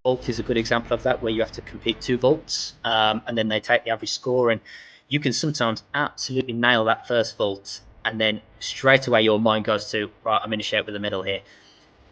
vault is a good example of that, where you have to complete two vaults, and then they take the average score, and you can sometimes absolutely nail that first vault, and then straight away your mind goes to, right, I'm going to shout with a medal here.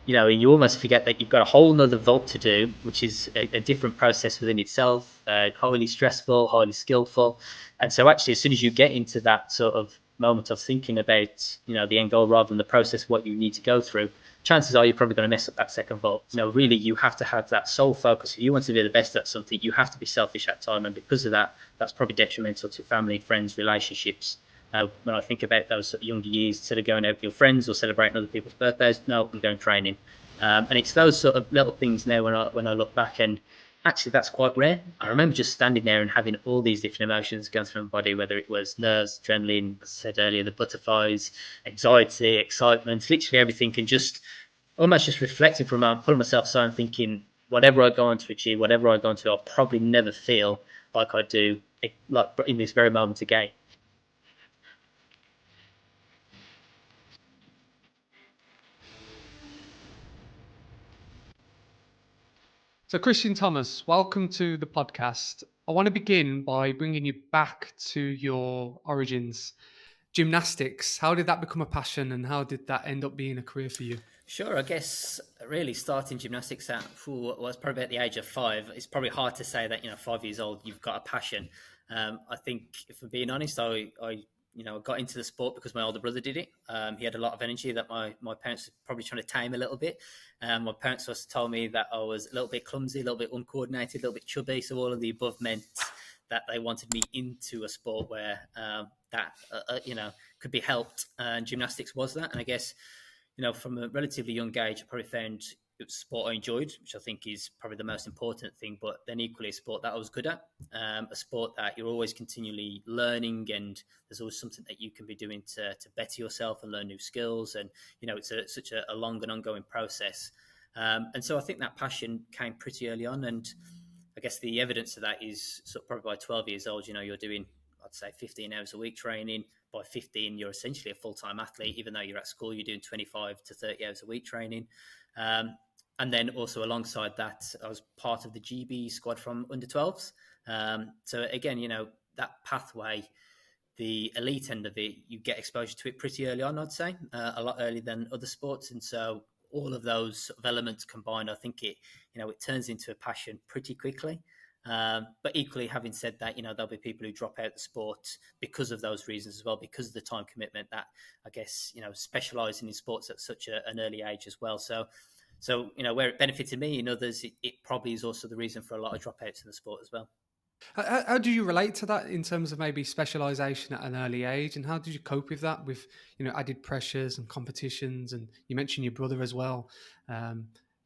You almost forget that you've got a whole nother vault to do, which is a different process within itself, highly stressful, highly skillful. And so actually, as soon as you get into that sort of moment of thinking about, the end goal rather than the process, what you need to go through, chances are you're probably going to mess up that second vault. Really, you have to have that sole focus. If you want to be the best at something, you have to be selfish at time. And because of that, that's probably detrimental to family, friends, relationships. When I think about those younger years, instead of going out with your friends or celebrating other people's birthdays, no, I'm going training. And it's those sort of little things now when I look back, and actually that's quite rare. I remember just standing there and having all these different emotions going through my body, whether it was nerves, adrenaline, as I said earlier, the butterflies, anxiety, excitement, literally everything, and just almost just reflecting for a moment, pulling myself aside and thinking, whatever I go on to achieve, whatever I go on to, I'll probably never feel like I do, like in this very moment again. So, Kristian Thomas, welcome to the podcast. I want to begin by bringing you back to your origins. Gymnastics, how did that become a passion and how did that end up being a career for you? Sure, I guess really starting gymnastics at was probably at the age of 5. It's probably hard to say that 5 years old you've got a passion. I think, if I'm being honest, I got into the sport because my older brother did it. He had a lot of energy that my parents were probably trying to tame a little bit. My parents also told me that I was a little bit clumsy, a little bit uncoordinated, a little bit chubby. So all of the above meant that they wanted me into a sport where that could be helped, and gymnastics was that. And I guess from a relatively young age, I probably found it was a sport I enjoyed, which I think is probably the most important thing. But then equally a sport that I was good at, a sport that you're always continually learning, and there's always something that you can be doing to better yourself and learn new skills. And it's such a long and ongoing process. And so I think that passion came pretty early on, and I guess the evidence of that is sort of probably by 12 years old. You're doing, I'd say, 15 hours a week training. By 15, you're essentially a full-time athlete. Even though you're at school, you're doing 25 to 30 hours a week training. And then also alongside that, I was part of the GB squad from under 12s. So again, that pathway, the elite end of it, you get exposure to it pretty early on, I'd say, a lot earlier than other sports. And so all of those sort of elements combined, I think it turns into a passion pretty quickly. But equally, having said that, there'll be people who drop out the sport because of those reasons as well, because of the time commitment that I guess, specialising in sports at such an early age as well. So where it benefited me, in others, it probably is also the reason for a lot of dropouts in the sport as well. How do you relate to that in terms of maybe specialization at an early age, and how did you cope with that with added pressures and competitions? And you mentioned your brother as well,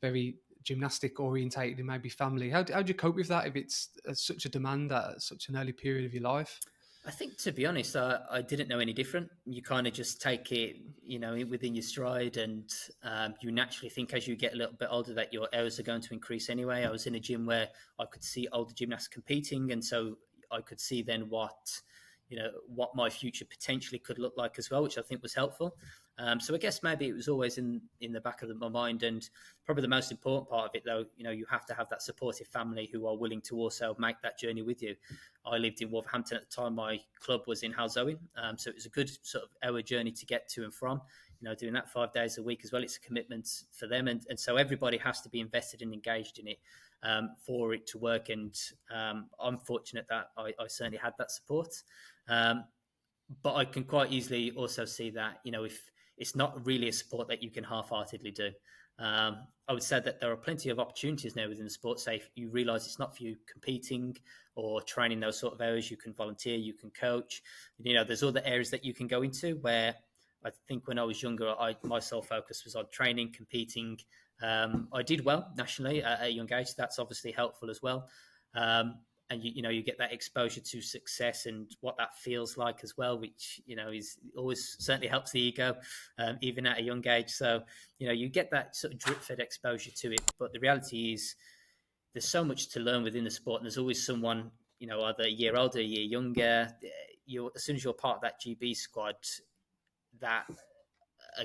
very gymnastic orientated and maybe family. How do you cope with that if it's such a demand at such an early period of your life? I think, to be honest, I didn't know any different. You kind of just take it, within your stride, and you naturally think as you get a little bit older that your hours are going to increase anyway. I was in a gym where I could see older gymnasts competing, and so I could see then what my future potentially could look like as well, which I think was helpful. So I guess maybe it was always in the back of my mind, and probably the most important part of it, though, you have to have that supportive family who are willing to also make that journey with you. I lived in Wolverhampton at the time. My club was in Halzowen, so it was a good sort of hour journey to get to and from. Doing that 5 days a week as well, it's a commitment for them, and so everybody has to be invested and engaged in it for it to work. And I'm fortunate that I certainly had that support. Um, but I can quite easily also see that, if it's not really a sport that you can half-heartedly do. I would say that there are plenty of opportunities now within the sport. Say if you realise it's not for you competing or training those sort of areas, you can volunteer, you can coach. There's other areas that you can go into where I think when I was younger, my sole focus was on training, competing. I did well nationally at a young age. That's obviously helpful as well. And you get that exposure to success and what that feels like as well, which is always certainly helps the ego, even at a young age. So you get that sort of drip fed exposure to it. But the reality is, there's so much to learn within the sport, and there's always someone either a year older, a year younger. As soon as you're part of that GB squad, that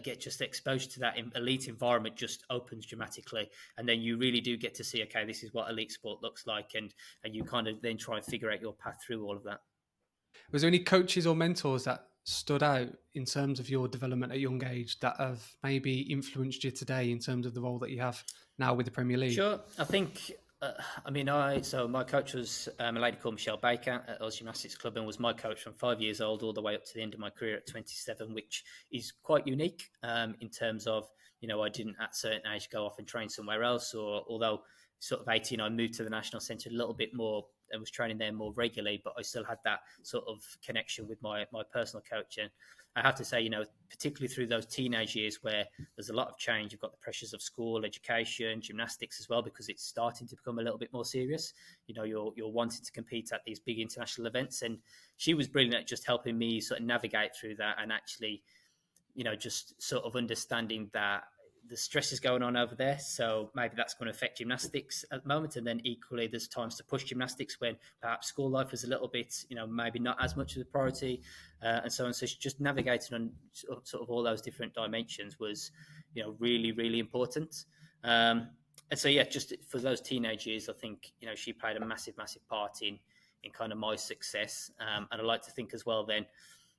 get just exposure to that elite environment just opens dramatically, and then you really do get to see, okay, this is what elite sport looks like, and you kind of then try and figure out your path through all of that. Was there any coaches or mentors that stood out in terms of your development at a young age that have maybe influenced you today in terms of the role that you have now with the Premier League? Sure, I think. So my coach was a lady called Michelle Baker at Oz Gymnastics Club, and was my coach from 5 years old all the way up to the end of my career at 27, which is quite unique in terms of, I didn't at a certain age go off and train somewhere else, or although sort of 18, I moved to the National Centre a little bit more and was training there more regularly, but I still had that sort of connection with my personal coach. And I have to say, particularly through those teenage years where there's a lot of change, you've got the pressures of school, education, gymnastics as well, because it's starting to become a little bit more serious. You're wanting to compete at these big international events, and she was brilliant at just helping me sort of navigate through that, and actually, just sort of understanding that the stress is going on over there, so maybe that's going to affect gymnastics at the moment. And then equally, there's times to push gymnastics when perhaps school life is a little bit, maybe not as much of a priority, and so on. So just navigating on sort of all those different dimensions was, really, really important. And so, yeah, just for those teenage years, I think, she played a massive, massive part in kind of my success. And I like to think as well then,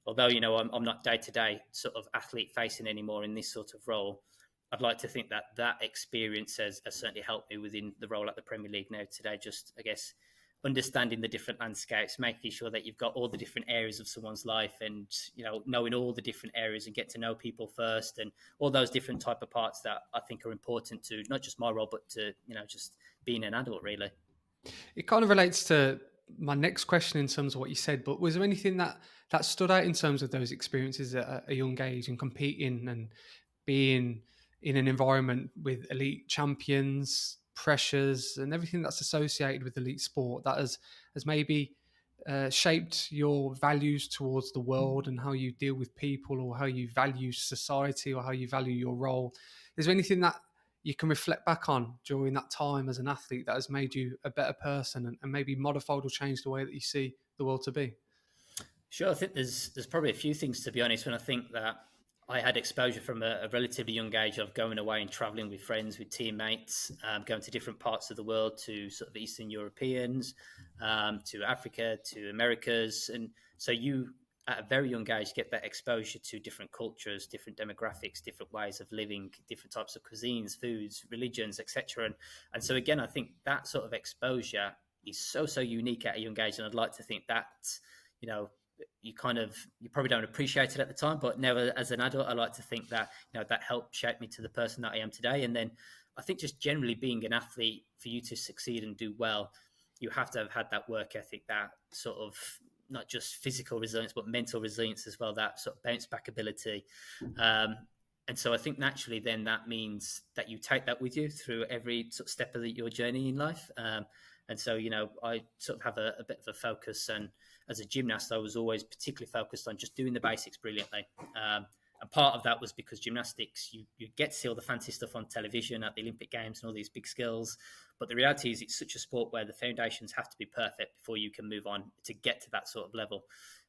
although, I'm not day-to-day sort of athlete facing anymore in this sort of role, I'd like to think that experience has certainly helped me within the role at the Premier League now today. Just, I guess, understanding the different landscapes, making sure that you've got all the different areas of someone's life, and, knowing all the different areas and get to know people first, and all those different type of parts that I think are important to not just my role, but to, just being an adult, really. It kind of relates to my next question in terms of what you said, but was there anything that stood out in terms of those experiences at a young age and competing and being in an environment with elite champions, pressures, and everything that's associated with elite sport that has maybe shaped your values towards the world and how you deal with people, or how you value society, or how you value your role? Is there anything that you can reflect back on during that time as an athlete that has made you a better person, and maybe modified or changed the way that you see the world to be? Sure, I think there's probably a few things, to be honest, when I think that I had exposure from a relatively young age of going away and traveling with friends, with teammates, going to different parts of the world, to sort of Eastern Europeans, to Africa, to Americas. And so you, at a very young age, get that exposure to different cultures, different demographics, different ways of living, different types of cuisines, foods, religions, etc. And so, again, I think that sort of exposure is so unique at a young age. And I'd like to think that, you probably don't appreciate it at the time, but never as an adult, I like to think that, that helped shape me to the person that I am today. And then I think just generally being an athlete, for you to succeed and do well, you have to have had that work ethic, that sort of not just physical resilience, but mental resilience as well, that sort of bounce back ability. And so I think naturally then that means that you take that with you through every sort of step of your journey in life. And so, I sort of have a bit of a focus, and as a gymnast, I was always particularly focused on just doing the basics brilliantly. And part of that was because gymnastics, you get to see all the fancy stuff on television at the Olympic Games and all these big skills. But the reality is it's such a sport where the foundations have to be perfect before you can move on to get to that sort of level.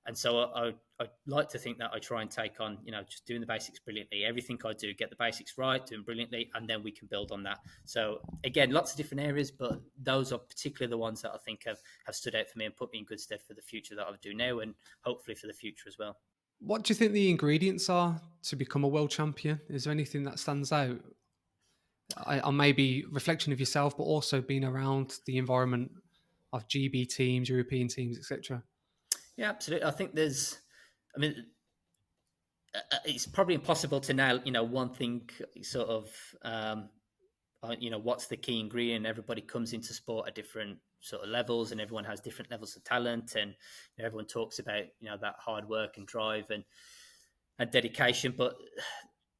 And so I like to think that I try and take on, just doing the basics brilliantly. Everything I do, get the basics right, doing brilliantly, and then we can build on that. So again, lots of different areas, but those are particularly the ones that I think have stood out for me and put me in good stead for the future that I'll do now, and hopefully for the future as well. What do you think the ingredients are to become a world champion? Is there anything that stands out? On maybe reflection of yourself, but also being around the environment of GB teams, European teams, etc. Yeah, absolutely. I think it's probably impossible to nail, one thing sort of, what's the key ingredient. Everybody comes into sport at different sort of levels, and everyone has different levels of talent, and everyone talks about that hard work and drive and dedication, but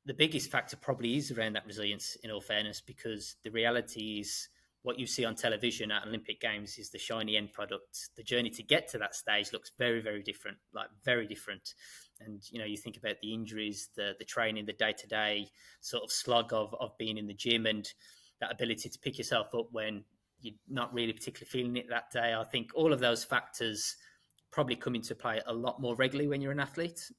the biggest factor probably is around that resilience, in all fairness, because the reality is what you see on television at Olympic Games is the shiny end product. The journey to get to that stage looks very, very different, like very different. And, you think about the injuries, the training, the day-to-day sort of slog of being in the gym, and that ability to pick yourself up when you're not really particularly feeling it that day. I think all of those factors probably come into play a lot more regularly when you're an athlete.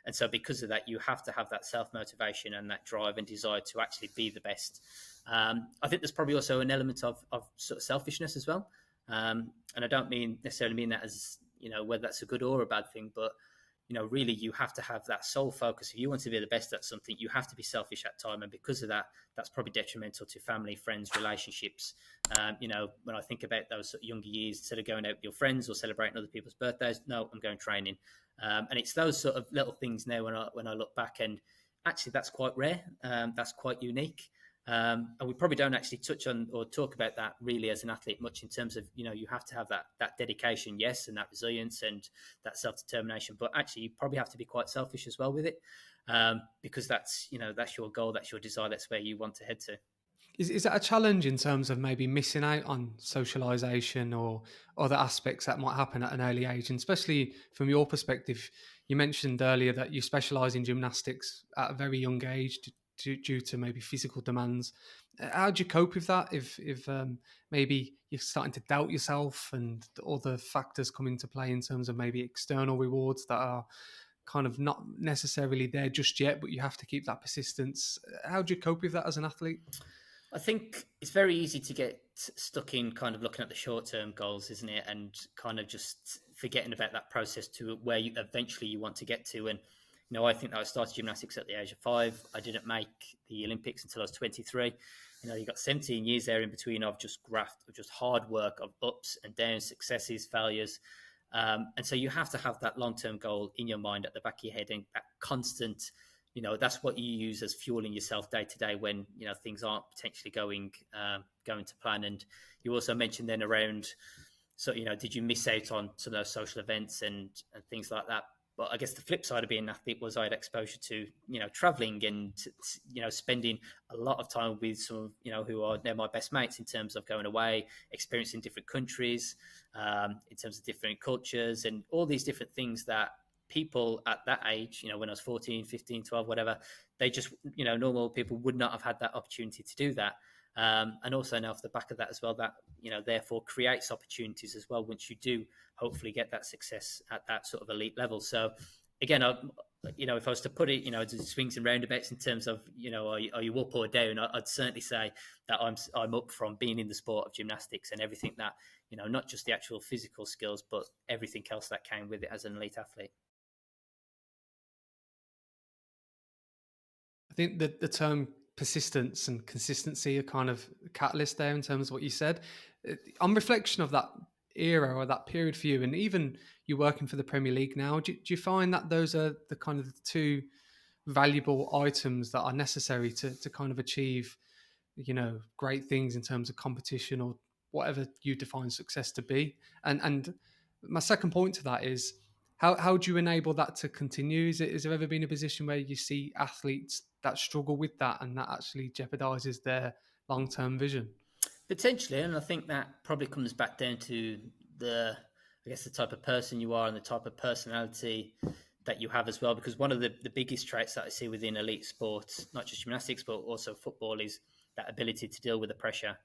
And so because of that, you have to have that self-motivation and that drive and desire to actually be the best. I think there's probably also an element of sort of selfishness as well. And I don't necessarily mean that as, whether that's a good or a bad thing, but really you have to have that sole focus. If you want to be the best at something, you have to be selfish at time. And because of that, that's probably detrimental to family, friends, relationships. When I think about those sort of younger years, instead of going out with your friends or celebrating other people's birthdays, no, I'm going training. And it's those sort of little things now when I look back, and actually that's quite rare. That's quite unique. And we probably don't actually touch on or talk about that really as an athlete much, in terms of, you have to have that dedication, yes, and that resilience and that self-determination, but actually you probably have to be quite selfish as well with it, because that's your goal, that's your desire, that's where you want to head to. Is that a challenge in terms of maybe missing out on socialization or other aspects that might happen at an early age? And especially from your perspective, you mentioned earlier that you specialize in gymnastics at a very young age due to maybe physical demands. How do you cope with that if maybe you're starting to doubt yourself and the other factors come into play in terms of maybe external rewards that are kind of not necessarily there just yet, but you have to keep that persistence? How do you cope with that as an athlete? I think it's very easy to get stuck in kind of looking at the short-term goals, isn't it? And kind of just forgetting about that process to where you eventually you want to get to. And, I think that I started gymnastics at the age of 5. I didn't make the Olympics until I was 23. You got 17 years there in between of just graft, of just hard work, of ups and downs, successes, failures. And so you have to have that long-term goal in your mind at the back of your head, and that constant, that's what you use as fueling yourself day to day when, things aren't potentially going to plan. And you also mentioned then around, so, did you miss out on some of those social events and things like that? But I guess the flip side of being an athlete was I had exposure to, traveling and, spending a lot of time with some, who are now my best mates, in terms of going away, experiencing different countries, in terms of different cultures and all these different things that people at that age, when I was 14, 15, 12, whatever, they just, normal people would not have had that opportunity to do that. And also now off the back of that as well, that, therefore creates opportunities as well once you do hopefully get that success at that sort of elite level. So again, if I was to put it, to swings and roundabouts in terms of, are you up or down, I'd certainly say that I'm up from being in the sport of gymnastics and everything that, not just the actual physical skills, but everything else that came with it as an elite athlete. I think that the term persistence and consistency are kind of a catalyst there in terms of what you said. On reflection of that era or that period for you, and even you working for the Premier League now, do you find that those are the kind of the two valuable items that are necessary to kind of achieve, great things in terms of competition or whatever you define success to be? And my second point to that is, how do you enable that to continue? Is there ever been a position where you see athletes that struggle with that and that actually jeopardizes their long-term vision? Potentially, and I think that probably comes back down to the type of person you are and the type of personality that you have as well. Because one of the biggest traits that I see within elite sports, not just gymnastics, but also football, is that ability to deal with the pressure.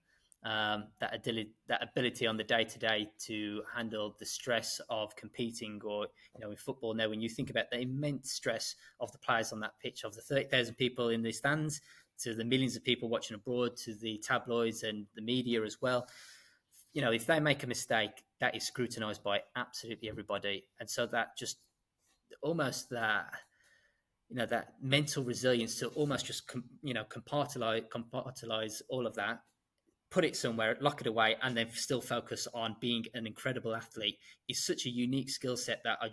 That ability on the day-to-day to handle the stress of competing, or in football now, when you think about the immense stress of the players on that pitch, of the 30,000 people in the stands, to the millions of people watching abroad, to the tabloids and the media as well, if they make a mistake, that is scrutinized by absolutely everybody. And so that just almost that mental resilience to almost just compartmentalize all of that, put it somewhere, lock it away, and then still focus on being an incredible athlete is such a unique skill set that I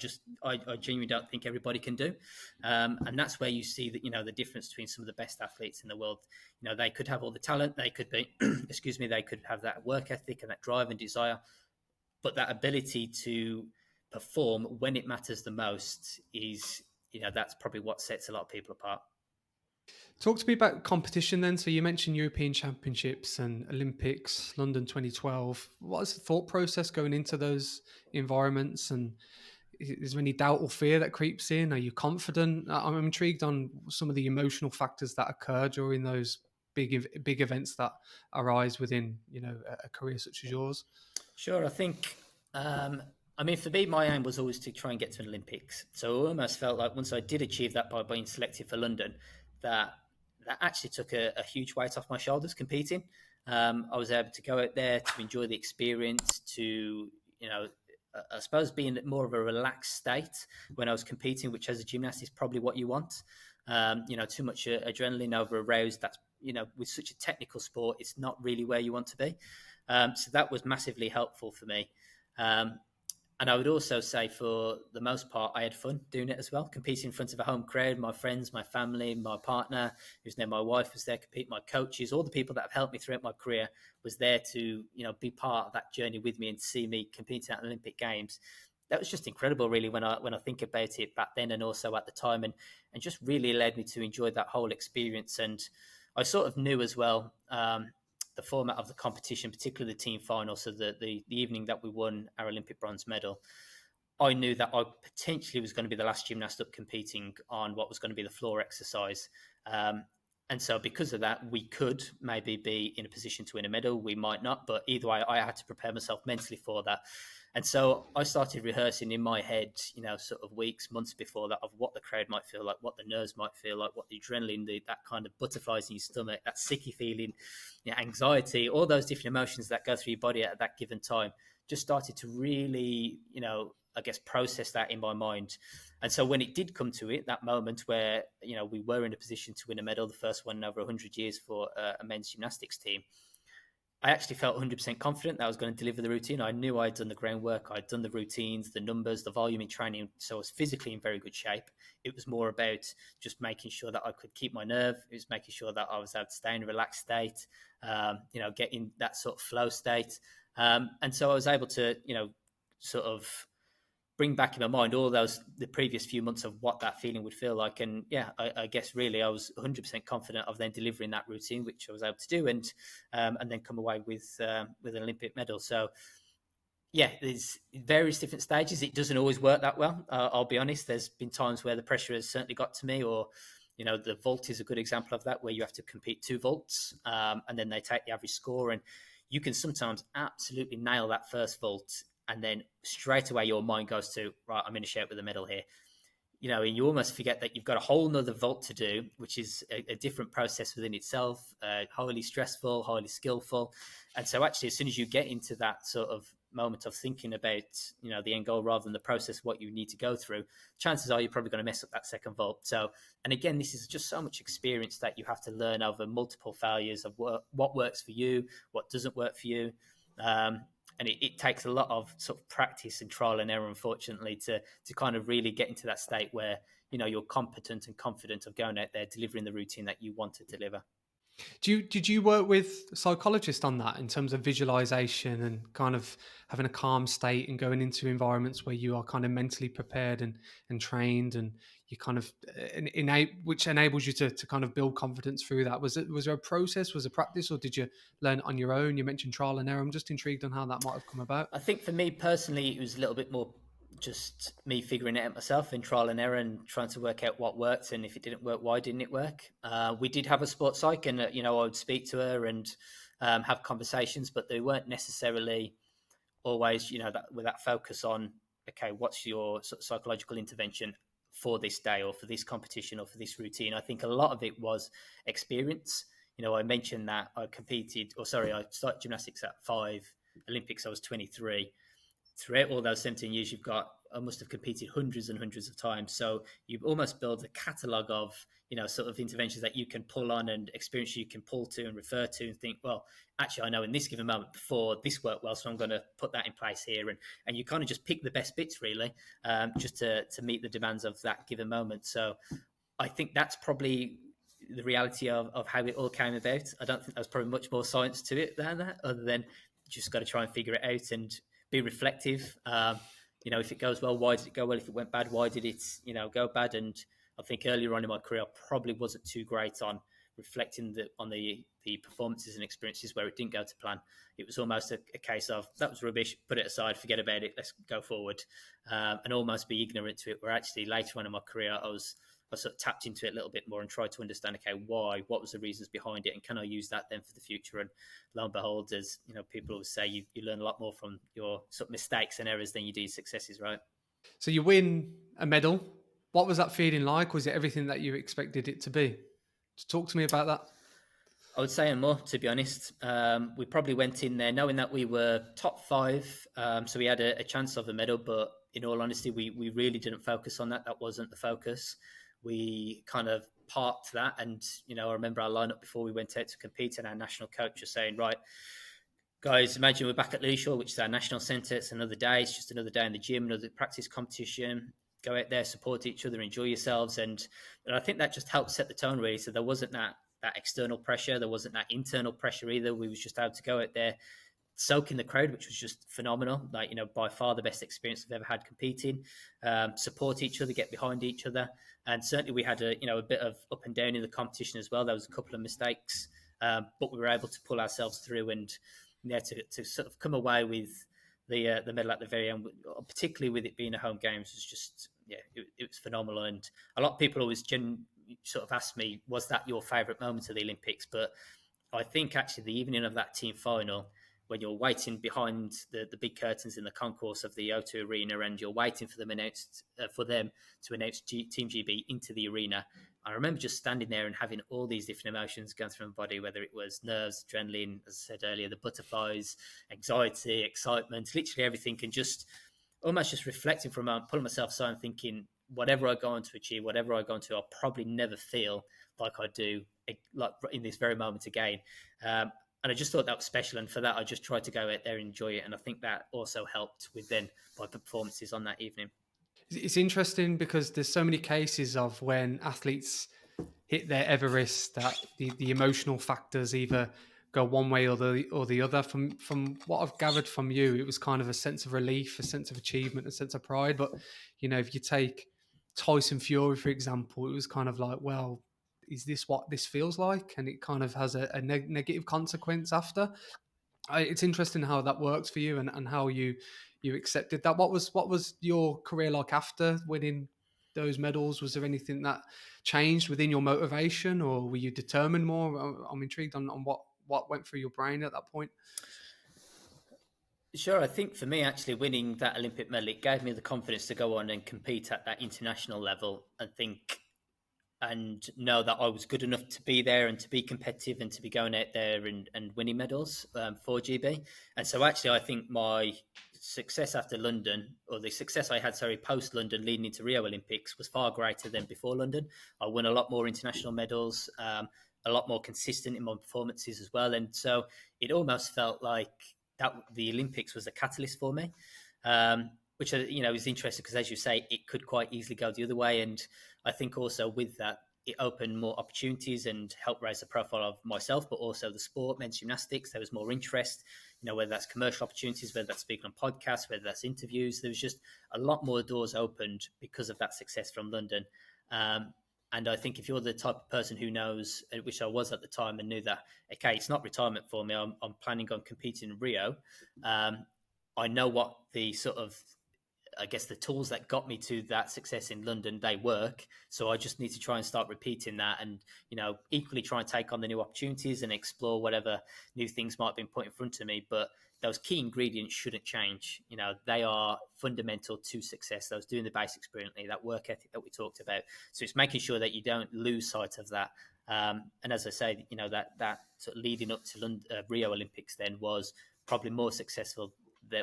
genuinely don't think everybody can do. And that's where you see that, the difference between some of the best athletes in the world. They could have all the talent, they could be, they could have that work ethic and that drive and desire, but that ability to perform when it matters the most is, that's probably what sets a lot of people apart. Talk to me about competition then. So you mentioned European Championships and Olympics, London 2012. What is the thought process going into those environments? And is there any doubt or fear that creeps in? Are you confident? I'm intrigued on some of the emotional factors that occur during those big events that arise within, a career such as yours. Sure. I think I mean, for me, my aim was always to try and get to an Olympics. So I almost felt like once I did achieve that by being selected for London, that that actually took a huge weight off my shoulders competing. I was able to go out there to enjoy the experience, to, I suppose, be in more of a relaxed state when I was competing, which as a gymnast is probably what you want. Too much adrenaline over aroused. That's, with such a technical sport, it's not really where you want to be. So that was massively helpful for me. And I would also say, for the most part, I had fun doing it as well. Competing in front of a home crowd, my friends, my family, my partner, who's now my wife, was there competing, my coaches, all the people that have helped me throughout my career was there to, be part of that journey with me and see me competing at Olympic Games. That was just incredible, really, when I think about it back then and also at the time, and just really led me to enjoy that whole experience. And I sort of knew as well, the format of the competition, particularly the team final, so the evening that we won our Olympic bronze medal, I knew that I potentially was going to be the last gymnast up competing on what was going to be the floor exercise. And so because of that, we could maybe be in a position to win a medal. We might not, but either way, I had to prepare myself mentally for that. And so I started rehearsing in my head, sort of weeks, months before that, of what the crowd might feel like, what the nerves might feel like, what the adrenaline, that kind of butterflies in your stomach, that sicky feeling, anxiety, all those different emotions that go through your body at that given time. Just started to really, I guess, process that in my mind. And so when it did come to it, that moment where, we were in a position to win a medal, the first one in over 100 years for a men's gymnastics team, I actually felt 100% confident that I was going to deliver the routine. I knew I'd done the groundwork. I'd done the routines, the numbers, the volume in training. So I was physically in very good shape. It was more about just making sure that I could keep my nerve. It was making sure that I was able to stay in a relaxed state, get in that sort of flow state. And so I was able to, sort of bring back in my mind all the previous few months of what that feeling would feel like. And I guess really I was 100% confident of then delivering that routine, which I was able to do, and then come away with an Olympic medal. So there's various different stages. It doesn't always work that well. I'll be honest. There's been times where the pressure has certainly got to me, or the vault is a good example of that, where you have to compete 2 vaults, and then they take the average score, and you can sometimes absolutely nail that first vault, and then straight away your mind goes to, right, I'm in a shout with a medal here. You almost forget that you've got a whole nother vault to do, which is a different process within itself, highly stressful, highly skillful. And so actually, as soon as you get into that sort of moment of thinking about, the end goal rather than the process, what you need to go through, chances are you're probably going to mess up that second vault. So, and again, this is just so much experience that you have to learn over multiple failures of what works for you, what doesn't work for you. And it takes a lot of sort of practice and trial and error, unfortunately, to kind of really get into that state where, you're competent and confident of going out there, delivering the routine that you want to deliver. Did you work with a psychologist on that in terms of visualization and kind of having a calm state and going into environments where you are kind of mentally prepared and trained, and you kind of which enables you to kind of build confidence through that? Was there a process, was a practice, or did you learn it on your own? You mentioned trial and error. I'm just intrigued on how that might have come about. I think for me personally, it was a little bit more just me figuring it out myself in trial and error and trying to work out what worked, and if it didn't work, why didn't it work. We did have a sports psych, and I would speak to her and have conversations, but they weren't necessarily always that with that focus on, okay, what's your sort of psychological intervention for this day or for this competition or for this routine. I think a lot of it was experience. I mentioned that I started gymnastics at 5, Olympics I was 23. Throughout all those 17 years, I must have competed hundreds and hundreds of times. So you almost build a catalogue of, sort of interventions that you can pull on and experience you can pull to and refer to and think, well, actually, I know in this given moment before this worked well, so I'm going to put that in place here. And you kind of just pick the best bits, really, just to meet the demands of that given moment. So I think that's probably the reality of how it all came about. I don't think there was probably much more science to it than that, other than just got to try and figure it out and be reflective. If it goes well, why did it go well? If it went bad, why did it, go bad? And I think earlier on in my career, I probably wasn't too great on reflecting on the performances and experiences where it didn't go to plan. It was almost a case of, that was rubbish, put it aside, forget about it, let's go forward, and almost be ignorant to it. Where actually later on in my career, I was I sort of tapped into it a little bit more and tried to understand, okay, why, what was the reasons behind it, and can I use that then for the future? And lo and behold, as people always say, you learn a lot more from your sort of mistakes and errors than you do successes, right? So you win a medal. What was that feeling like? Was it everything that you expected it to be? Just talk to me about that. I would say and more, to be honest. We probably went in there knowing that we were top 5, so we had a chance of a medal, but in all honesty, we really didn't focus on that. That wasn't the focus. We kind of parked that, and I remember our lineup before we went out to compete, and our national coach was saying, right, guys, imagine we're back at Leashore, which is our national centre. It's another day. It's just another day in the gym, another practice competition. Go out there, support each other, enjoy yourselves. And I think that just helped set the tone, really. So there wasn't that external pressure. There wasn't that internal pressure either. We was just able to go out there, soak in the crowd, which was just phenomenal. Like, by far the best experience I've ever had competing. Support each other, get behind each other. And certainly we had a bit of up and down in the competition as well. There was a couple of mistakes, but we were able to pull ourselves through and to sort of come away with the medal at the very end, particularly with it being a home games, was just it was phenomenal. And a lot of people always sort of ask me, was that your favourite moment of the Olympics? But I think actually the evening of that team final, when you're waiting behind the big curtains in the concourse of the O2 Arena, and you're waiting for them to announce Team GB into the arena. I remember just standing there and having all these different emotions going through my body, whether it was nerves, adrenaline, as I said earlier, the butterflies, anxiety, excitement, literally everything, and just almost just reflecting for a moment, pulling myself aside and thinking, whatever I go on to achieve, whatever I go on to, I'll probably never feel like I do, like in this very moment again. And I just thought that was special. And for that, I just tried to go out there and enjoy it. And I think that also helped with then my performances on that evening. It's interesting because there's so many cases of when athletes hit their Everest that the emotional factors either go one way or the other. From what I've gathered from you, it was kind of a sense of relief, a sense of achievement, a sense of pride. But if you take Tyson Fury, for example, it was kind of like, well, is this what this feels like? And it kind of has a negative consequence after. It's interesting how that works for you and how you accepted that. What was your career like after winning those medals? Was there anything that changed within your motivation, or were you determined more? I'm intrigued on what went through your brain at that point. Sure, I think for me, actually winning that Olympic medal, it gave me the confidence to go on and compete at that international level and know that I was good enough to be there and to be competitive and to be going out there and winning medals for GB. And so actually, I think my success after London, or the success I had, post London leading into Rio Olympics, was far greater than before London. I won a lot more international medals, a lot more consistent in my performances as well. And so it almost felt like that the Olympics was a catalyst for me. Which is interesting because, as you say, it could quite easily go the other way. And I think also with that, it opened more opportunities and helped raise the profile of myself, but also the sport, men's gymnastics. There was more interest, whether that's commercial opportunities, whether that's speaking on podcasts, whether that's interviews. There was just a lot more doors opened because of that success from London. And I think if you're the type of person who knows, which I was at the time, and knew that, okay, it's not retirement for me. I'm planning on competing in Rio. I know what the sort of, I guess, the tools that got me to that success in London, they work. So I just need to try and start repeating that and, equally try and take on the new opportunities and explore whatever new things might have been put in front of me. But those key ingredients shouldn't change. They are fundamental to success. Those doing the basics brilliantly, that work ethic that we talked about. So it's making sure that you don't lose sight of that. And as I say, that sort of leading up to Rio Olympics then was probably more successful,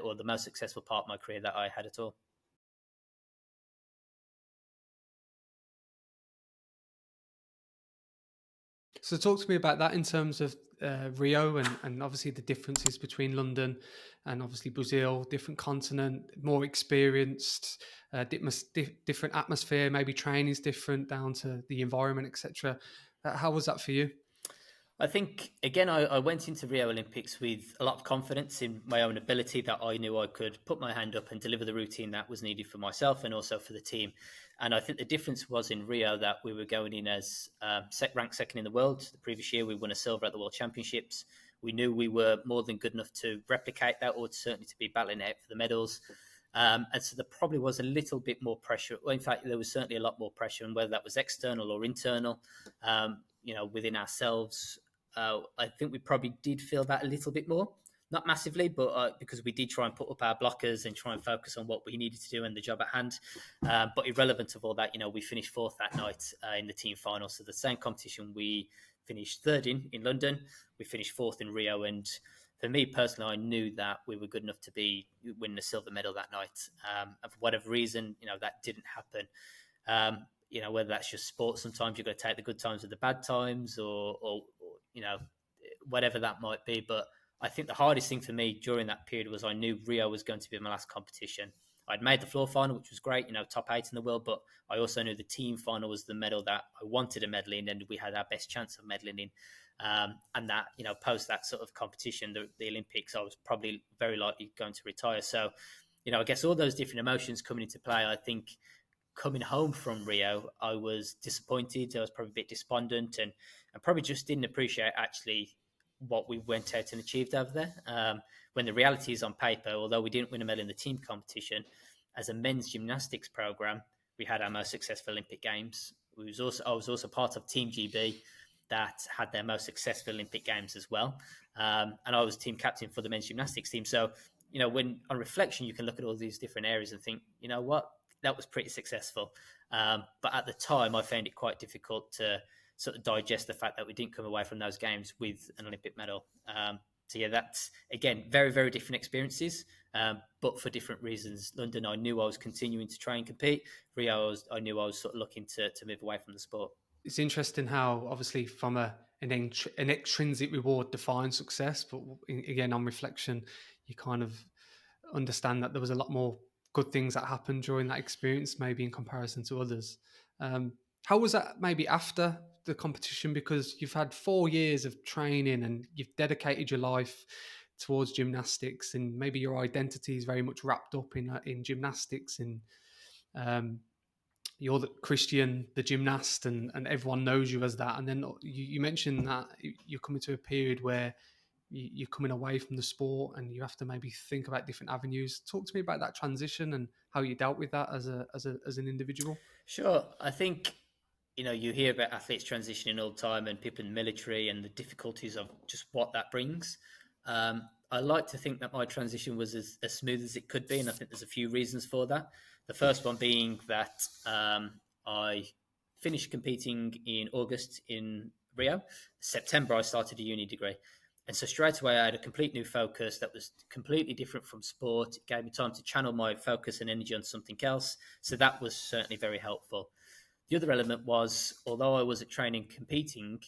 or the most successful part of my career that I had at all. So talk to me about that in terms of Rio and obviously the differences between London and obviously Brazil, different continent, more experienced, different atmosphere, maybe training's different down to the environment, etc. How was that for you? I think, again, I went into Rio Olympics with a lot of confidence in my own ability, that I knew I could put my hand up and deliver the routine that was needed for myself and also for the team. And I think the difference was in Rio that we were going in as ranked second in the world. The previous year, we won a silver at the World Championships. We knew we were more than good enough to replicate that, or certainly to be battling out for the medals. And so there probably was a little bit more pressure. Well, in fact, there was certainly a lot more pressure, and whether that was external or internal, within ourselves, I think we probably did feel that a little bit more. Not massively, but because we did try and put up our blockers and try and focus on what we needed to do and the job at hand. But irrelevant of all that, we finished fourth that night in the team final. So the same competition we finished third in London. We finished fourth in Rio. And for me personally, I knew that we were good enough to win the silver medal that night. And for whatever reason, that didn't happen. Whether that's just sport, sometimes you've got to take the good times with the bad times or whatever that might be. But I think the hardest thing for me during that period was I knew Rio was going to be my last competition. I'd made the floor final, which was great, top 8 in the world, but I also knew the team final was the medal that I wanted to medal in and we had our best chance of medaling in. And that, post that sort of competition, the Olympics, I was probably very likely going to retire. So, I guess all those different emotions coming into play. I think coming home from Rio, I was disappointed. I was probably a bit despondent and probably just didn't appreciate actually what we went out and achieved over there. When the reality is on paper, although we didn't win a medal in the team competition, as a men's gymnastics program, we had our most successful Olympic Games. I was also part of Team GB that had their most successful Olympic Games as well. And I was team captain for the men's gymnastics team. So, when on reflection, you can look at all these different areas and think, you know what, that was pretty successful. But at the time, I found it quite difficult to sort of digest the fact that we didn't come away from those games with an Olympic medal. So yeah, that's, again, very, very different experiences, but for different reasons. London, I knew I was continuing to try and compete. Rio, I knew I was sort of looking to move away from the sport. It's interesting how, obviously, from an extrinsic reward defines success, but again, on reflection, you kind of understand that there was a lot more good things that happened during that experience, maybe in comparison to others. How was that maybe after the competition? Because you've had 4 years of training and you've dedicated your life towards gymnastics, and maybe your identity is very much wrapped up in gymnastics. And you're the Kristian, the gymnast, and everyone knows you as that. And then you mentioned that you're coming to a period where you're coming away from the sport and you have to maybe think about different avenues. Talk to me about that transition and how you dealt with that as an individual. Sure. I think, you hear about athletes transitioning all the time and people in the military and the difficulties of just what that brings. I like to think that my transition was as smooth as it could be, and I think there's a few reasons for that. The first one being that I finished competing in August in Rio. September, I started a uni degree. And so straight away, I had a complete new focus that was completely different from sport. It gave me time to channel my focus and energy on something else. So that was certainly very helpful. The other element was, although I was at training competing,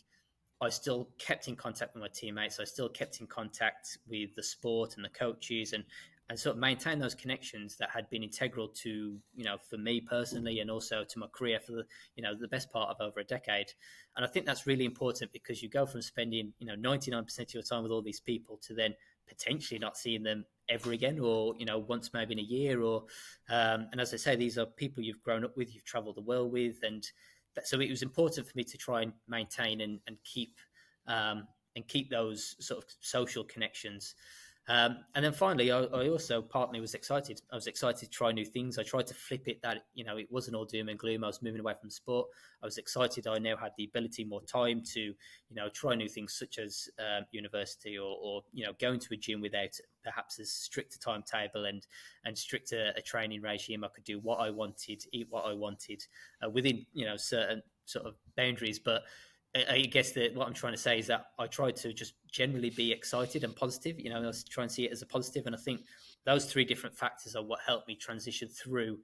I still kept in contact with my teammates. I still kept in contact with the sport and the coaches and sort of maintain those connections that had been integral to, for me personally and also to my career for the best part of over a decade. And I think that's really important because you go from spending, 99% of your time with all these people to then potentially not seeing them ever again or, once maybe in a year or, and as I say, these are people you've grown up with, you've traveled the world with. And so it was important for me to try and maintain and keep those sort of social connections. And then finally, I also partly was excited. I was excited to try new things. I tried to flip it that, it wasn't all doom and gloom. I was moving away from sport. I was excited. I now had the ability, more time to, try new things such as university or going to a gym without perhaps a stricter timetable and stricter a training regime. I could do what I wanted, eat what I wanted within, certain sort of boundaries. But I guess that what I'm trying to say is that I try to just generally be excited and positive. I was trying to see it as a positive, and I think those three different factors are what helped me transition through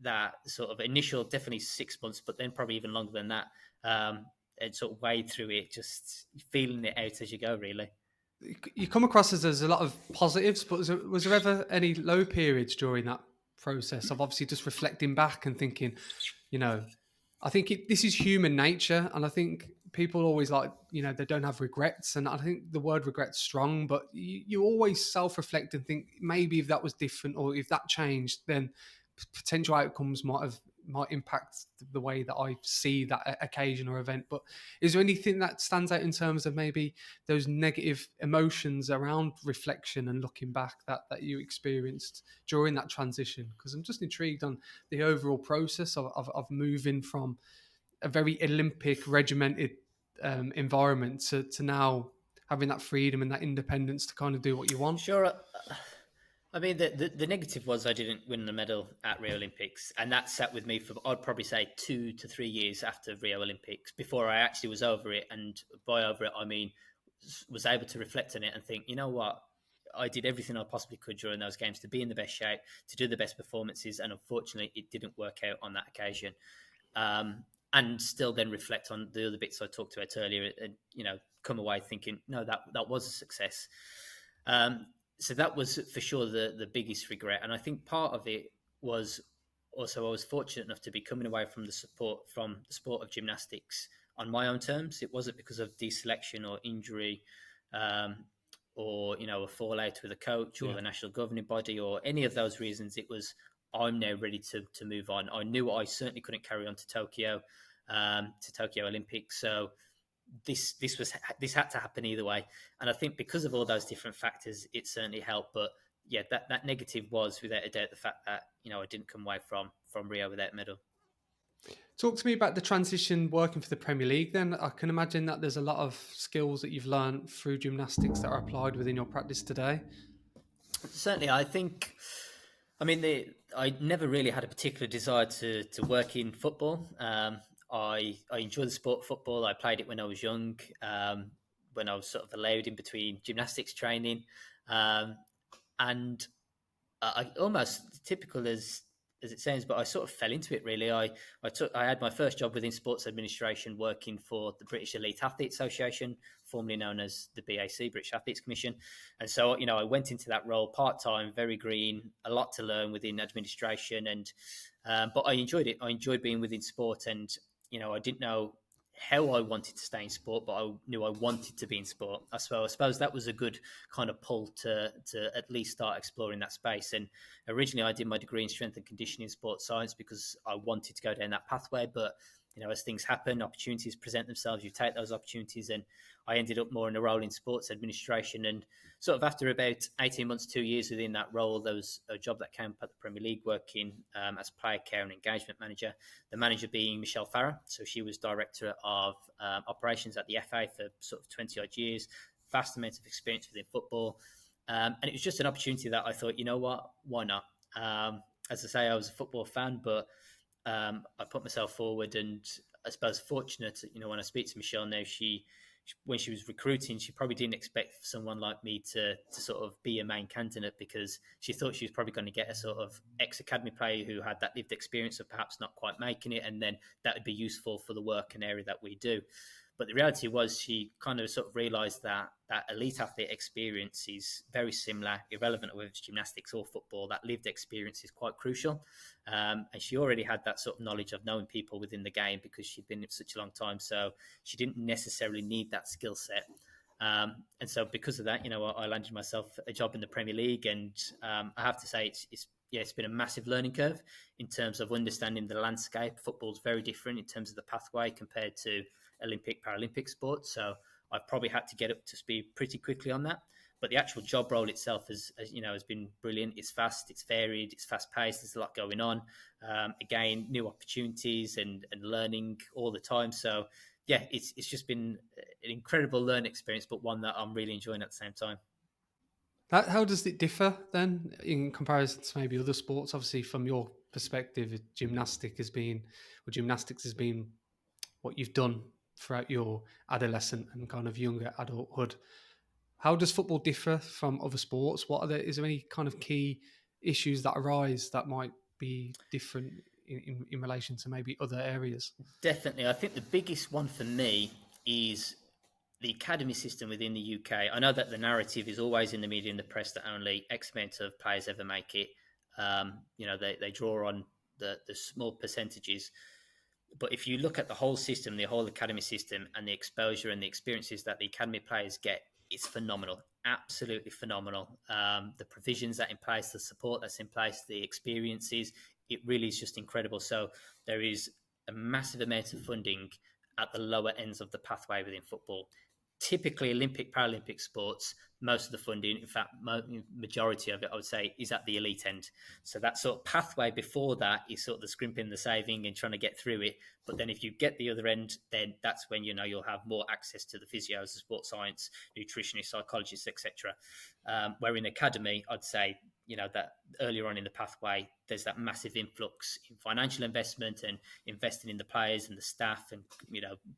that sort of initial, definitely 6 months, but then probably even longer than that, and sort of wade through it, just feeling it out as you go, really. You come across as there's a lot of positives, but was there ever any low periods during that process of obviously just reflecting back and thinking, I think this is human nature, and I think people always they don't have regrets, and I think the word regret's strong, but you always self-reflect and think maybe if that was different or if that changed, then potential outcomes might have might impact the way that I see that occasion or event. But is there anything that stands out in terms of maybe those negative emotions around reflection and looking back that you experienced during that transition? Because I'm just intrigued on the overall process of moving from a very Olympic regimented environment to now having that freedom and that independence to kind of do what you want. Sure. I mean, the negative was I didn't win the medal at Rio Olympics, and that sat with me for, I'd probably say, 2 to 3 years after Rio Olympics before I actually was over it. And by over it, I mean was able to reflect on it and think, you know what, I did everything I possibly could during those games to be in the best shape, to do the best performances, and unfortunately, it didn't work out on that occasion. And still then reflect on the other bits I talked about earlier, and come away thinking, no, that was a success. So that was for sure the biggest regret. And I think part of it was also I was fortunate enough to be coming away from the sport of gymnastics on my own terms. It wasn't because of deselection or injury, or a fallout with a coach or the national governing body or any of those reasons. It was, I'm now ready to move on. I knew I certainly couldn't carry on to Tokyo Olympics. So this had to happen either way. And I think because of all those different factors, it certainly helped. But yeah, that negative was without a doubt the fact that I didn't come away from Rio with that medal. Talk to me about the transition working for the Premier League then. I can imagine that there's a lot of skills that you've learned through gymnastics that are applied within your practice today. Certainly, I think, I mean, I never really had a particular desire to work in football. I enjoy the sport of football. I played it when I was young, when I was sort of allowed in between gymnastics training. And I almost typical as it sounds, but I sort of fell into it really. I had my first job within sports administration working for the British Elite Athlete Association, formerly known as the BAC, British Athletes Commission. And so, I went into that role part-time, very green, a lot to learn within administration. And but I enjoyed it. I enjoyed being within sport, and, I didn't know how I wanted to stay in sport, but I knew I wanted to be in sport. I suppose that was a good kind of pull to at least start exploring that space. And originally I did my degree in strength and conditioning sports science because I wanted to go down that pathway. But, as things happen, opportunities present themselves, you take those opportunities. And I ended up more in a role in sports administration. And sort of after about 18 months, 2 years within that role, there was a job that came up at the Premier League working as player care and engagement manager, the manager being Michelle Farah. So she was director of operations at the FA for sort of 20 odd years, vast amounts of experience within football. And it was just an opportunity that I thought, you know what, why not? As I say, I was a football fan, but I put myself forward, and I suppose fortunate, when I speak to Michelle now, when she was recruiting, she probably didn't expect someone like me to sort of be a main candidate, because she thought she was probably going to get a sort of ex-academy player who had that lived experience of perhaps not quite making it, and then that would be useful for the work and area that we do. But the reality was she kind of sort of realised that elite athlete experience is very similar, irrelevant whether it's gymnastics or football. That lived experience is quite crucial. And she already had that sort of knowledge of knowing people within the game because she'd been in it such a long time. So she didn't necessarily need that skill set. And so because of that, I landed myself a job in the Premier League. And I have to say, it's been a massive learning curve in terms of understanding the landscape. Football's very different in terms of the pathway compared to Olympic, Paralympic sports. So I've probably had to get up to speed pretty quickly on that. But the actual job role itself has been brilliant. It's fast, it's varied, it's fast paced. There's a lot going on. Again, new opportunities and learning all the time. So yeah, it's just been an incredible learning experience, but one that I'm really enjoying at the same time. How does it differ then in comparison to maybe other sports? Obviously, from your perspective, gymnastics has been what you've done throughout your adolescent and kind of younger adulthood. How does football differ from other sports? Is there any kind of key issues that arise that might be different in relation to maybe other areas? Definitely. I think the biggest one for me is the academy system within the UK. I know that the narrative is always in the media and the press that only X amount of players ever make it. They draw on the small percentages. But if you look at the whole system, the whole academy system, and the exposure and the experiences that the academy players get, it's phenomenal, absolutely phenomenal. The provisions that are in place, the support that's in place, the experiences, it really is just incredible. So there is a massive amount of funding at the lower ends of the pathway within football. Typically, Olympic, Paralympic sports, most of the funding, in fact, majority of it, I would say, is at the elite end. So that sort of pathway before that is sort of the scrimping, the saving, and trying to get through it. But then if you get the other end, then that's when you'll have more access to the physios, the sports science, nutritionists, psychologists, etc. Where in academy, I'd say that earlier on in the pathway, there's that massive influx in financial investment and investing in the players and the staff and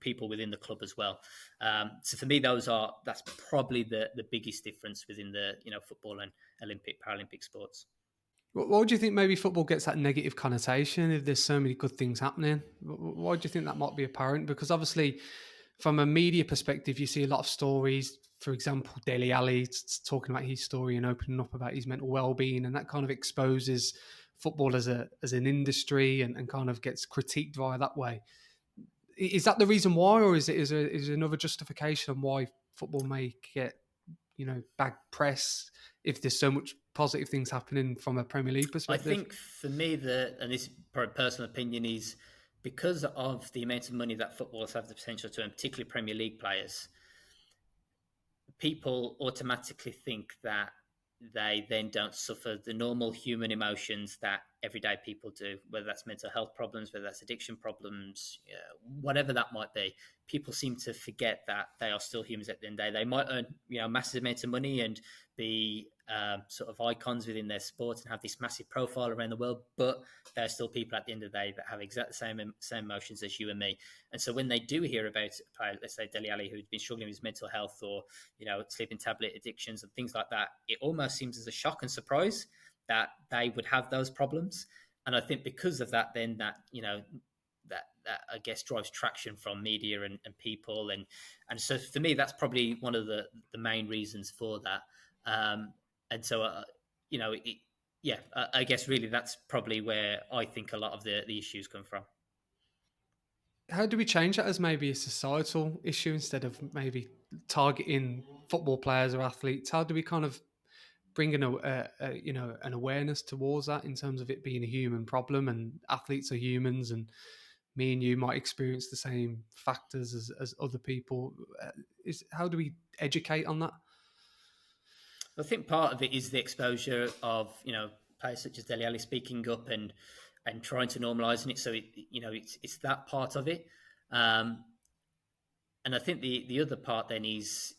people within the club as well. So for me, that's probably the biggest difference within the football and Olympic Paralympic sports. Why do you think maybe football gets that negative connotation if there's so many good things happening? Why do you think that might be apparent? Because obviously, from a media perspective, you see a lot of stories. For example, Dele Alli talking about his story and opening up about his mental well-being, and that kind of exposes football as an industry and kind of gets critiqued via that way. Is that the reason why, or is there another justification on why football may get bad press if there's so much positive things happening from a Premier League perspective? I think for me, and this is probably personal opinion, is because of the amount of money that footballers have the potential to earn, particularly Premier League players, people automatically think that they then don't suffer the normal human emotions that everyday people do, whether that's mental health problems, whether that's addiction problems, whatever that might be. People seem to forget that they are still humans at the end of the day. They might earn massive amounts of money and be sort of icons within their sport and have this massive profile around the world, but they're still people at the end of the day that have exactly the same emotions as you and me. And so when they do hear about a player, let's say Dele Alli, who's been struggling with his mental health or sleeping tablet addictions and things like that, it almost seems as a shock and surprise that they would have those problems. And I think because of that, then that that I guess drives traction from media and people, and so for me, that's probably one of the main reasons for that. And so I guess really that's probably where I think a lot of the issues come from. How do we change that as maybe a societal issue instead of maybe targeting football players or athletes? How do we kind of bring an awareness towards that in terms of it being a human problem and athletes are humans and me and you might experience the same factors as other people? How do we educate on that? I think part of it is the exposure of players such as Dele Alli speaking up and trying to normalise it. So it's that part of it, and I think the other part then is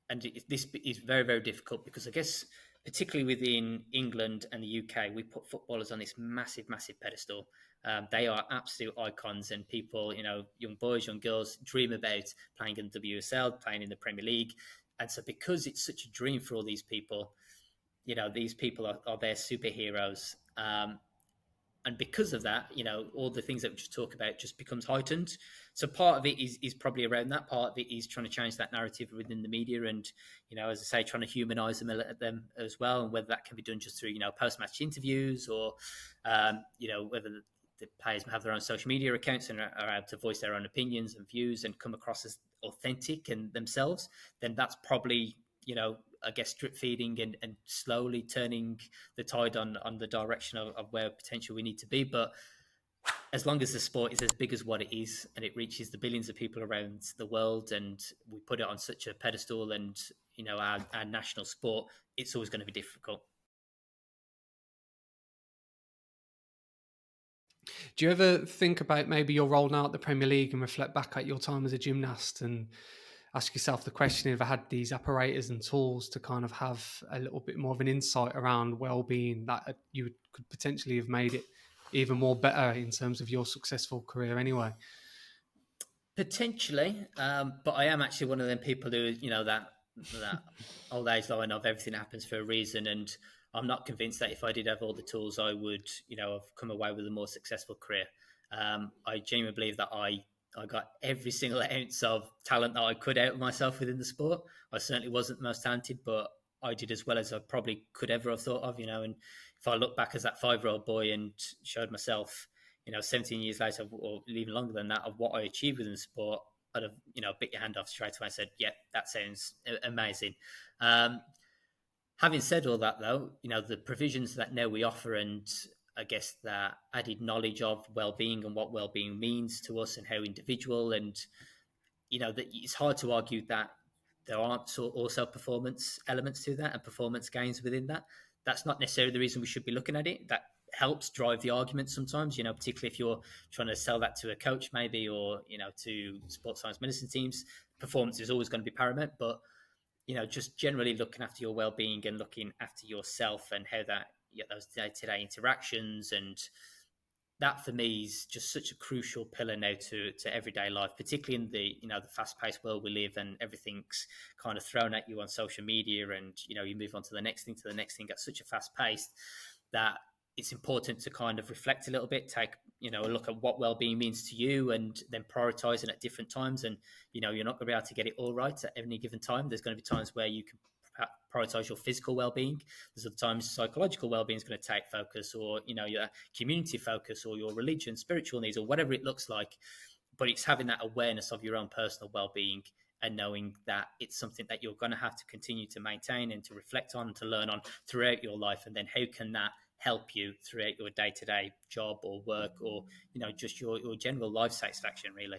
and this is very, very difficult because I guess particularly within England and the UK, we put footballers on this massive, massive pedestal. They are absolute icons, and people, young boys, young girls, dream about playing in the WSL, playing in the Premier League. And so because it's such a dream for all these people, these people are their superheroes. And because of that, all the things that we just talk about just becomes heightened. So part of it is probably around that. Part of it is trying to change that narrative within the media and, as I say, trying to humanise them as well. And whether that can be done just through, post-match interviews or, whether the players have their own social media accounts and are able to voice their own opinions and views and come across as authentic and themselves, then that's probably, I guess, drip feeding and slowly turning the tide on the direction of where potentially we need to be. But as long as the sport is as big as what it is and it reaches the billions of people around the world and we put it on such a pedestal and, our national sport, it's always going to be difficult. Do you ever think about maybe your role now at the Premier League and reflect back at your time as a gymnast and ask yourself the question if I had these apparatus and tools to kind of have a little bit more of an insight around well-being that you could potentially have made it even more better in terms of your successful career anyway? Potentially, but I am actually one of them people who, that old age line of everything happens for a reason, and I'm not convinced that if I did have all the tools, I would, have come away with a more successful career. I genuinely believe that I got every single ounce of talent that I could out of myself within the sport. I certainly wasn't the most talented, but I did as well as I probably could ever have thought of, and if I look back as that 5-year-old boy and showed myself, 17 years later or even longer than that of what I achieved within the sport, I'd have, bit your hand off straight away and said, yeah, that sounds amazing. Having said all that though, the provisions that now we offer and I guess, that added knowledge of well-being and what well-being means to us and how individual. And that it's hard to argue that there aren't also performance elements to that and performance gains within that. That's not necessarily the reason we should be looking at it. That helps drive the argument sometimes, particularly if you're trying to sell that to a coach maybe, or to sports science medicine teams. Performance is always going to be paramount, but just generally looking after your well-being and looking after yourself and how that those day-to-day interactions, and that for me is just such a crucial pillar now to everyday life, particularly in the fast-paced world we live, and everything's kind of thrown at you on social media, and you move on to the next thing at such a fast pace that it's important to kind of reflect a little bit, take a look at what well-being means to you, and then prioritizing at different times. And you're not going to be able to get it all right at any given time. There's going to be times where you can prioritize your physical well-being. There's other times psychological well-being is going to take focus, or your community focus, or your religion, spiritual needs, or whatever it looks like. But it's having that awareness of your own personal well-being and knowing that it's something that you're going to have to continue to maintain and to reflect on, to learn on throughout your life. And then how can that help you throughout your day-to-day job or work, or just your general life satisfaction, really.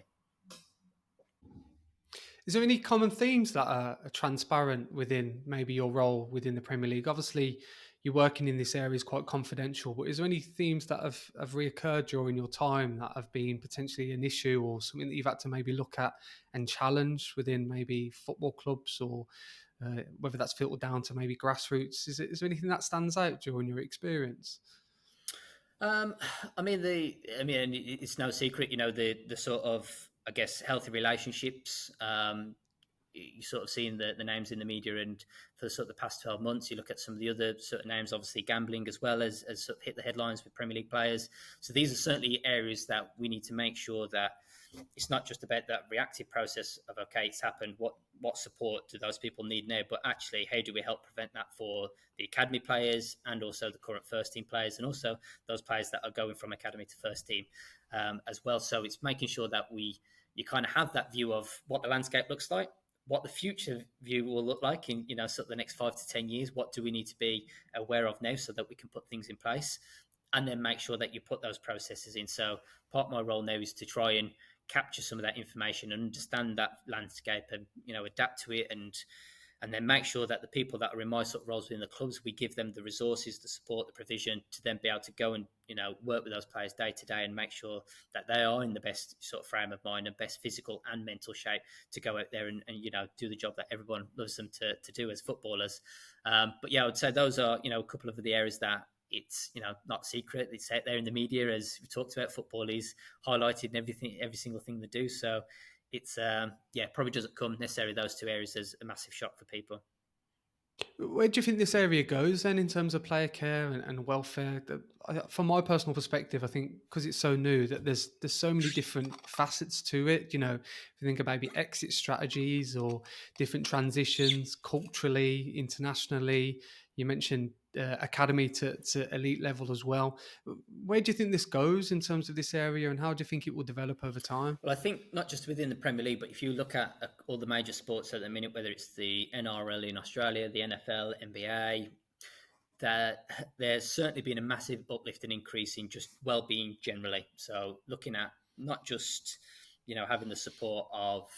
Is there any common themes that are transparent within maybe your role within the Premier League? Obviously, you're working in this area is quite confidential, but is there any themes that have reoccurred during your time that have been potentially an issue, or something that you've had to maybe look at and challenge within maybe football clubs, or whether that's filtered down to maybe grassroots? Is there anything that stands out during your experience? It's no secret, the sort of, I guess, healthy relationships. You sort of seeing the names in the media, and for sort of the past 12 months, you look at some of the other sort of names, obviously gambling as well as sort of hit the headlines with Premier League players. So these are certainly areas that we need to make sure that it's not just about that reactive process of, okay, it's happened, what support do those people need now, but actually how do we help prevent that for the academy players and also the current first team players, and also those players that are going from academy to first team as well. So it's making sure that you kind of have that view of what the landscape looks like, what the future view will look like in sort of the next 5 to 10 years. What do we need to be aware of now so that we can put things in place, and then make sure that you put those processes in. So part of my role now is to try and capture some of that information and understand that landscape, and adapt to it, and then make sure that the people that are in my sort of roles within the clubs, we give them the resources, the support, the provision to then be able to go and work with those players day to day, and make sure that they are in the best sort of frame of mind and best physical and mental shape to go out there and do the job that everyone loves them to do as footballers. But yeah, I would say those are a couple of the areas that it's not secret. It's out there in the media, as we talked about. Football is highlighted in every single thing they do. So it's probably doesn't come necessarily those two areas as a massive shock for people. Where do you think this area goes then in terms of player care and welfare? From my personal perspective, I think because it's so new that there's so many different facets to it. If you think about maybe exit strategies or different transitions culturally, internationally. You mentioned academy to elite level as well. Where do you think this goes in terms of this area, and how do you think it will develop over time? Well, I think not just within the Premier League, but if you look at all the major sports at the minute, whether it's the NRL in Australia, the NFL, NBA, that there's certainly been a massive uplift and increase in just well-being generally. So looking at not just having the support of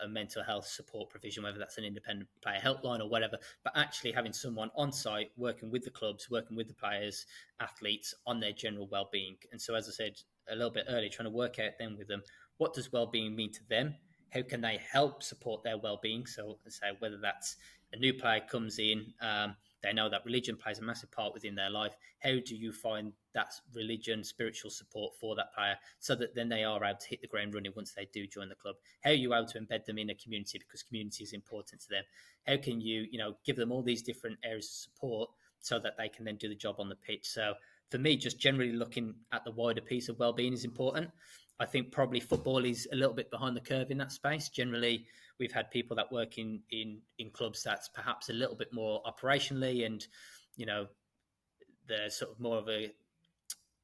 a mental health support provision, whether that's an independent player helpline or whatever, but actually having someone on site working with the clubs, working with the players, athletes on their general well-being. And so, as I said a little bit earlier, trying to work out then with them, what does well-being mean to them? How can they help support their well-being? So whether that's a new player comes in, they know that religion plays a massive part within their life. How do you find that religion, spiritual support for that player so that then they are able to hit the ground running once they do join the club? How are you able to embed them in a community, because community is important to them? How can you, give them all these different areas of support so that they can then do the job on the pitch? So for me, just generally looking at the wider piece of well-being is important. I think probably football is a little bit behind the curve in that space. Generally, we've had people that work in clubs that's perhaps a little bit more operationally, and they're sort of more of a,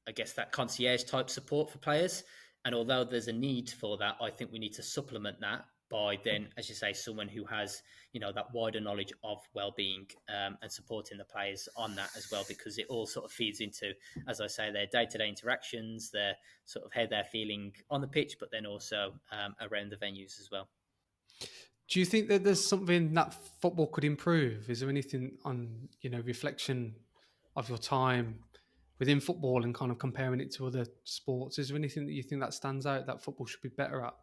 I guess, that concierge type support for players. And although there's a need for that, I think we need to supplement that by then, as you say, someone who has, that wider knowledge of well-being, and supporting the players on that as well, because it all sort of feeds into, as I say, their day-to-day interactions, their sort of how they're feeling on the pitch, but then also around the venues as well. Do you think that there's something that football could improve? Is there anything on, reflection of your time within football and kind of comparing it to other sports? Is there anything that you think that stands out that football should be better at?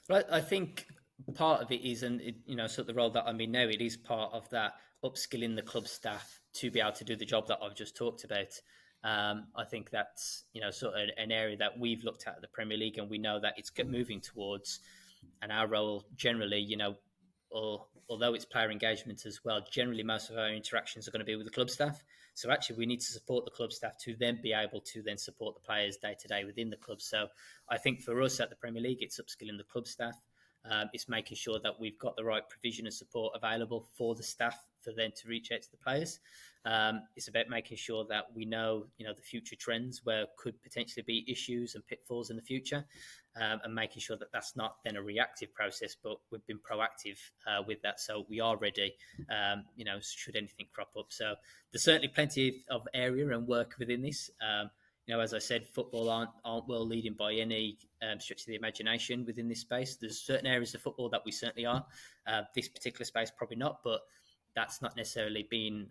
Well, I think part of it is, and sort of the role that I'm in now, it is part of that upskilling the club staff to be able to do the job that I've just talked about. I think that's, sort of an area that we've looked at the Premier League, and we know that it's moving towards. And our role generally, although it's player engagement as well, generally most of our interactions are going to be with the club staff. So actually we need to support the club staff to then be able to then support the players day to day within the club. So I think for us at the Premier League, it's upskilling the club staff. It's making sure that we've got the right provision and support available for the staff for them to reach out to the players. It's about making sure that we know, the future trends where could potentially be issues and pitfalls in the future, and making sure that that's not then a reactive process, but we've been proactive with that. So we are ready, should anything crop up. So there's certainly plenty of area and work within this. As I said, football aren't well leading by any stretch of the imagination within this space. There's certain areas of football that we certainly are. This particular space, probably not, but that's not necessarily been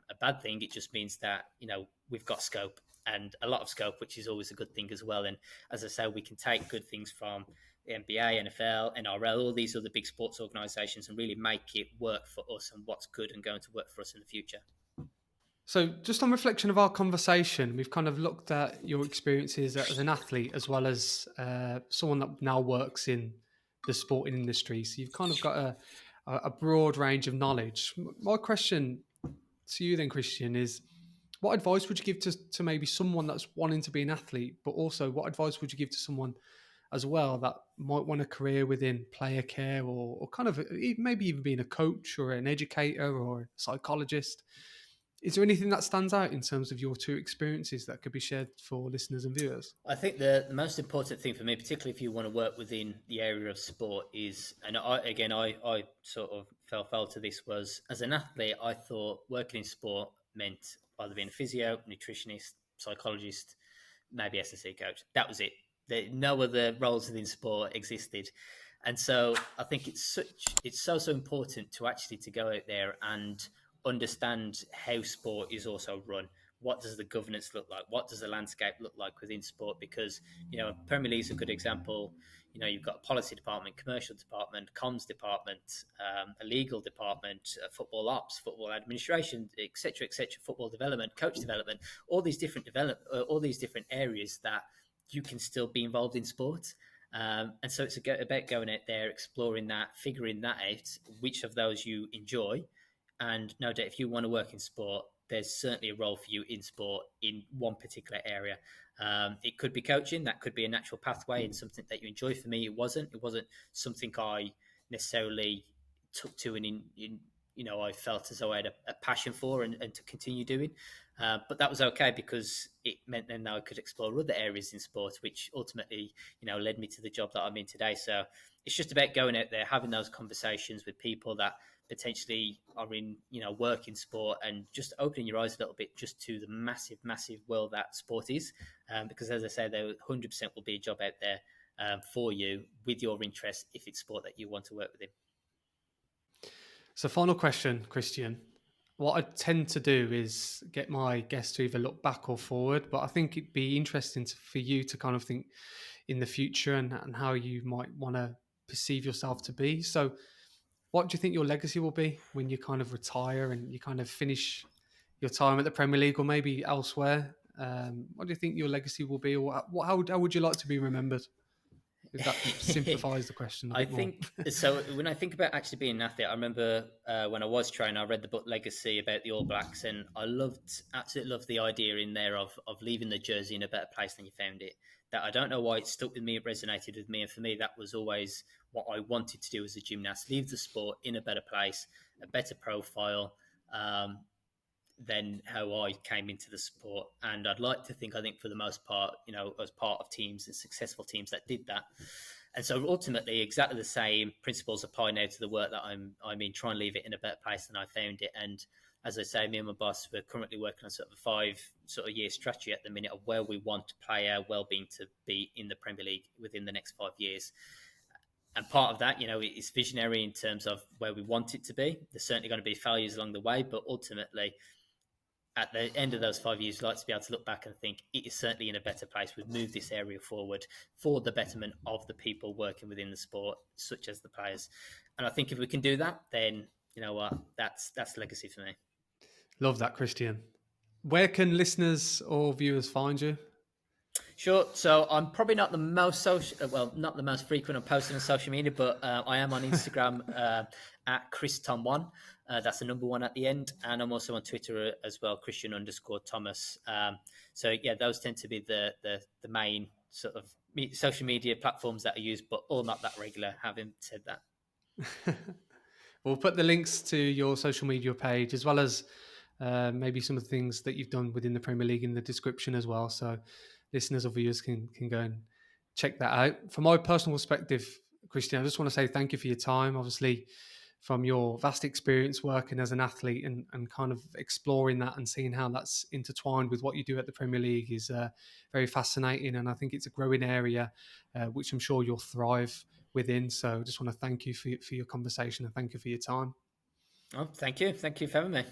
a bad thing. It just means that, we've got scope, and a lot of scope, which is always a good thing as well. And as I say, we can take good things from the NBA, NFL, NRL, all these other big sports organisations, and really make it work for us and what's good and going to work for us in the future. So just on reflection of our conversation, we've kind of looked at your experiences as an athlete as well as someone that now works in the sporting industry. So you've kind of got a broad range of knowledge. My question to you then, Kristian, is what advice would you give to maybe someone that's wanting to be an athlete, but also what advice would you give to someone as well that might want a career within player care or kind of maybe even being a coach or an educator or a psychologist? Is there anything that stands out in terms of your two experiences that could be shared for listeners and viewers? I think the most important thing for me, particularly if you want to work within the area of sport, is, and I sort of fell foul to this, was as an athlete, I thought working in sport meant either being a physio, nutritionist, psychologist, maybe S&C coach. That was it. No other roles within sport existed. And so I think it's so important to actually to go out there and understand how sport is also run. What does the governance look like? What does the landscape look like within sport? Because, Premier League is a good example. You've got a policy department, commercial department, comms department, a legal department, football ops, football administration, etc., football development, coach development, all these different areas that you can still be involved in sport. And so it's about going out there, exploring that, figuring that out, which of those you enjoy. And no doubt, if you want to work in sport, there's certainly a role for you in sport in one particular area. It could be coaching. That could be a natural pathway and something that you enjoy. For me, it wasn't something I necessarily took to and I felt as though I had a passion for and to continue doing. But that was okay because it meant then I could explore other areas in sport, which ultimately, led me to the job that I'm in today. So it's just about going out there, having those conversations with people that potentially are in, work in sport, and just opening your eyes a little bit just to the massive, massive world that sport is. Because as I say, there 100% will be a job out there for you with your interest if it's sport that you want to work within. So final question, Kristian. What I tend to do is get my guests to either look back or forward, but I think it'd be interesting for you to kind of think in the future and how you might want to perceive yourself to be. So what do you think your legacy will be when you kind of retire and you kind of finish your time at the Premier League or maybe elsewhere? What do you think your legacy will be, or how would you like to be remembered? If that simplifies the question a bit more. So when I think about actually being an athlete, I remember when I was training, I read the book Legacy about the All Blacks, and I absolutely loved the idea in there of leaving the jersey in a better place than you found it. That I don't know why it stuck with me, it resonated with me, and for me that was always what I wanted to do as a gymnast: leave the sport in a better place, a better profile than how I came into the sport. And I'd like to think, I think for the most part, I was part of teams and successful teams that did that. And so ultimately, exactly the same principles apply now to the work that I'm in, try and leave it in a better place than I found it. And as I say, me and my boss, we're currently working on sort of a 5-year strategy at the minute of where we want player well-being to be in the Premier League within the next 5 years. And part of that, is visionary in terms of where we want it to be. There's certainly going to be failures along the way, but ultimately, at the end of those 5 years, we'd like to be able to look back and think it is certainly in a better place. We've moved this area forward for the betterment of the people working within the sport, such as the players. And I think if we can do that, then you know what, that's legacy for me. Love that, Kristian. Where can listeners or viewers find you? Sure. So I'm probably not the most not the most frequent on posting on social media, but I am on Instagram at Kristian1. That's the number 1 at the end, and I'm also on Twitter as well, Kristian_Thomas. So yeah, those tend to be the main sort of social media platforms that I use, but all not that regular. Having said that, We'll put the links to your social media page as well as maybe some of the things that you've done within the Premier League in the description as well. So listeners or viewers can go and check that out. From my personal perspective, Kristian, I just want to say thank you for your time. Obviously, from your vast experience working as an athlete and kind of exploring that and seeing how that's intertwined with what you do at the Premier League is very fascinating. And I think it's a growing area, which I'm sure you'll thrive within. So I just want to thank you for your conversation and thank you for your time. oh, thank you for having me.